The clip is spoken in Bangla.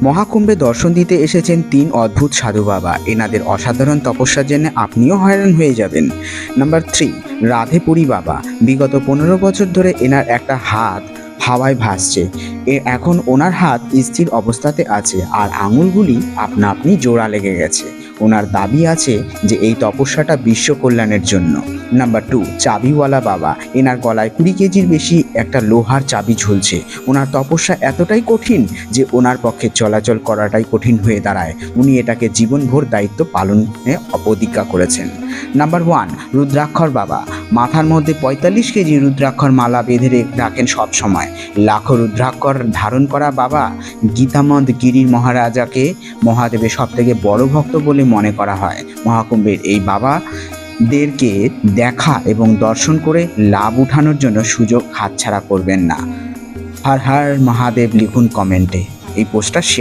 মহাকুম্ভে দর্শন দিতে এসেছেন 3 অদ্ভুত সাধু বাবা। এনাদের অসাধারণ তপস্যার জন্য আপনিও হয়রান হয়ে যাবেন। নাম্বার 3, রাধেপুরী বাবা। বিগত 15 বছর ধরে এনার একটা হাত হাওয়ায় ভাসছে। এখন ওনার হাত স্থির অবস্থাতে আছে আর আঙুলগুলি আপনা আপনি জোড়া লেগে গেছে। ওনার দাবি আছে যে এই তপস্যাটা বিশ্ব কল্যাণের জন্য। নাম্বার 2, চাবিওয়ালা বাবা। এনার গলায় 20 কেজির বেশি একটা লোহার চাবি ঝুলছে। ওনার তপস্যা এতটাই কঠিন যে ওনার পক্ষে চলাচল করাটাই কঠিন হয়ে দাঁড়ায়। উনি এটাকে জীবনভর দায়িত্ব পালনে প্রতিজ্ঞা করেছেন। নাম্বার 1, রুদ্রাক্ষর বাবা। মাথার মধ্যে 45 কেজি রুদ্রাক্ষর মালা বেঁধে রাখেন সব সময়। লাখো রুদ্রাক্ষর ধারণ করা বাবা। গীতামদ গিরির মহারাজাকে মহাদেবের সবথেকে বড় ভক্ত বলে মনে করা হয়। মহাকুম্ভের এই বাবাদেরকে দেখা এবং দর্শন করে লাভ উঠানোর জন্য সুযোগ হাতছাড়া করবেন না। হর হর মহাদেব লিখুন কমেন্টে। এই পোস্টটা শেয়ার